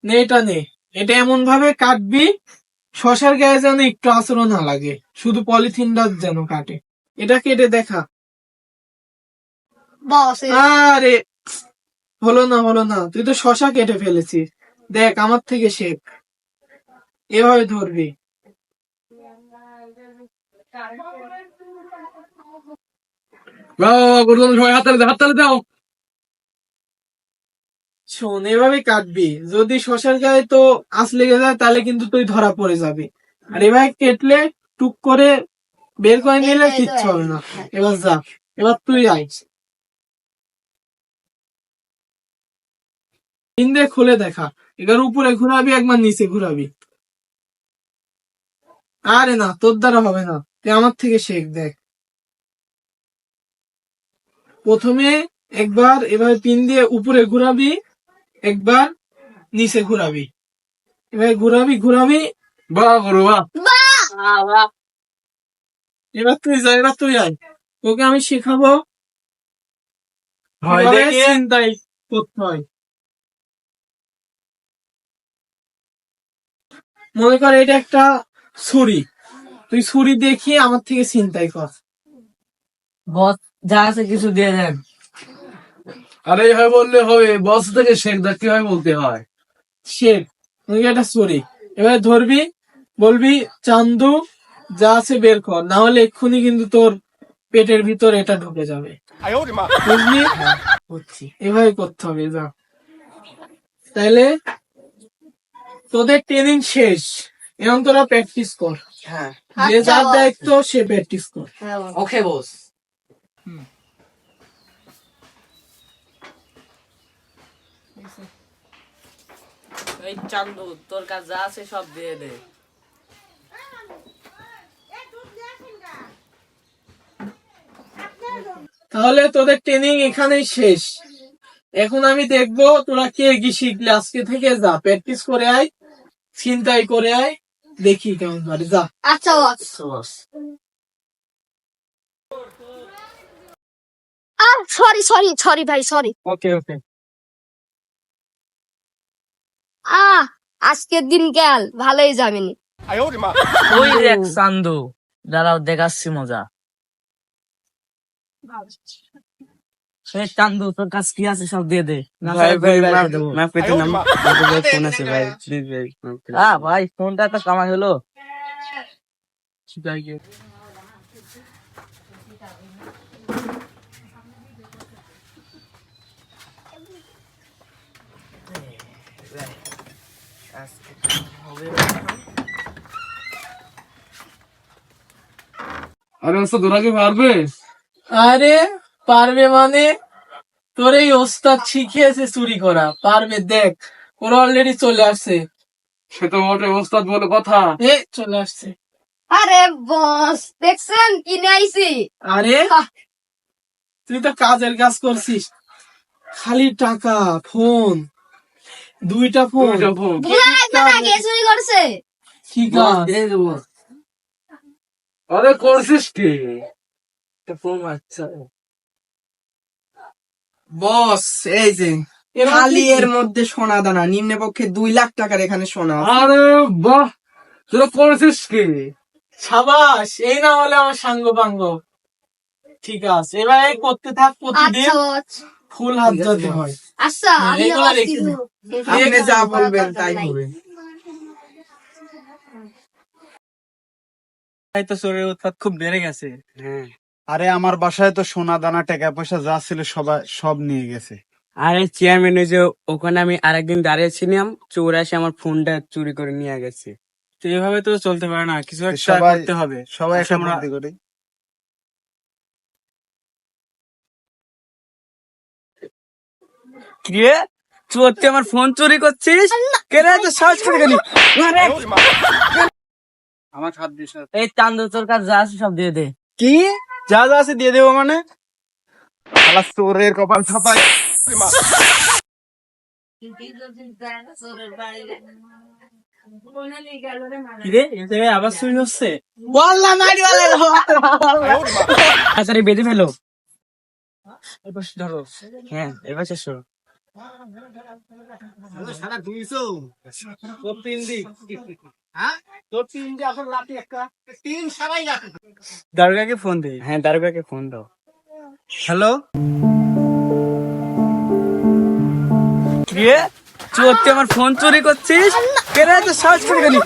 নে এটা নে, এটা এমন ভাবে কাটবি শশার গায়ে যেন একটু আঁচড়ও না লাগে, শুধু পলিথিনটা যেন কাটে। এটা কেটে দেখা। বস আরে হলো না, তুই তো শশা কেটে ফেলেছিস। দেখ আমার থেকে শেখ, এভাবে ধরবি। সবাই হাততালি দাও। শোন, এভাবে কাটবি, যদি শশার গায়ে তো আঁচ লেগে যায় তাহলে কিন্তু তুই ধরা পড়ে যাবি। আর এভাবে কেটলে টুক করে বের করে নিলে কিচ্ছু হবে না। এবার যা, এবার তুই আয়। পিন দিয়ে খুলে দেখা, এবার উপরে ঘুরাবি, একবার নিচে ঘুরাবি। আরে না, তোর দ্বারা হবে না, তুই আমার থেকে শেখ। দেখ, প্রথমে একবার এভাবে পিন দিয়ে উপরে ঘুরাবি, একবার নিচে ঘুরাবি, এভাবে ঘুরাবি ঘুরাবি। বাহ গুরু বাহ। এবার তুই যা, এবার তুই আয়, তোকে আমি শেখাবো ভয় কিভাবে দেখিয়ে ছিনতাই করতে হয়। মনে কর এটা একটা ছুরি, তুই ছুরি দেখিয়ে আমার থেকে ছিনতাই কর। বস যা আছে কিছু দিয়ে দেন। আরে এইভাবে বললে হবে, বস থেকে শেখ দা কিভাবে বলতে হয়। শেখ, তুই একটা ছুরি এবার ধরবি, বলবি চান্দু যা আছে বের কর, না হলে এক্ষুনি কিন্তু তোর পেটের ভিতর এটা ঢুকে যাবে, বুঝলি? বুঝছি, এভাবে করতে হবে। যা, তাইলে তোদের ট্রেনিং শেষ, এখন তোরা প্র্যাকটিস কর। হ্যাঁ যে যার দায়িত্ব সে প্র্যাকটিস কর। ওকে বস। এই চান্দু তোর কাছে যা আছে সব দিয়ে দে। তাহলে তোদের ট্রেনিং এখানেই শেষ। এখন আমি দেখবো তোরা কে কি শিখলে। আজকে থেকে যা, প্র্যাকটিস করে আয়, চিন্তাই করে আয়, দেখি কেমন পারে। যা। আচ্ছা বস। বস সরি সরি সরি ভাই, সরি। ওকে ওকে। আজকের দিন গেল ভালোই যাবেনি। ওই দেখ চান্দু, দাঁড়াও দেখাচ্ছি মজা। এই চান্দু তোর কাছে কি আছে সব দিয়ে দে। ভাই ফোনটা তো কামাই হলো। আরে ওস্তাদ ওরা কি পারবে? আরে পারবে মানে, তোর এই ওস্তাদ শিখিয়েছে চুরি করা, পারবে। দেখ, ওরা অলরেডি চলে আসছে। সে তো বটে, ওস্তাদ বলে কথা। চলে আসছে। আরে বস দেখছেন কিনে আইছি। আরে তুই তো কাজের কাজ করছিস, খালি টাকা, ফোন, দুইটা ফোন। কে চুরি করছে? ঠিক আছে, আরে করছিস কি? বস এই যে এবার খালি কি? এর মধ্যে সোনা দানা নিম্নে পক্ষে 2 লাখ টাকার এখানে সোনা আছে। আরে বাহ, তোরা করছিস কি? সাবাস, এই না হলে আমার সাঙ্গ পাঙ্গ। ঠিক আছে, এবার এই করতে থাক প্রতিদিন, আচ্ছা বস। ফুল হাত যাতে হয়। আচ্ছা আমি এগুলো রেখে দে। আপনি যা বলবেন তাই হবে। তো চোরের উৎপাত খুব বেড়ে গেছে। আরে আমার বাসায় তো সোনা দানা টাকা পয়সা যা ছিল সবাই সব নিয়ে গেছে। আরে চেয়ারম্যান, ওই যে ওখানে আমি আরেকদিন দাঁড়িয়েছিলাম, চোর এসে আমার ফোনটা চুরি করে নিয়ে গেছে। তো এভাবে তো চলতে পারে না, কিছু একটা সবাই করতে হবে। সবাই একটা আমরা বুদ্ধি করি। কে চোর, তুই আমার ফোন চুরি করছিস? কেন এত সাহস করে গেলি? আমার হাত দিস না। এই চান্দু তোর কাছে যা আছে সব দিয়ে দে। কি যা যা আছে দিয়ে দেবো মানে? শালা চোরের কপাল ছাপাই। কিরে এই জায়গায় আবার চুরি হচ্ছে? তাড়াতাড়ি বেঁধে ফেলো। এবার ধরো। হ্যাঁ এবার শেষ করো। দারোগাকে ফোন দিই। হ্যাঁ, দারোগাকে ফোন দাও। হ্যালো, চোর তুই আমার ফোন চুরি করছিস? কেন এত সাহস করে গেলি?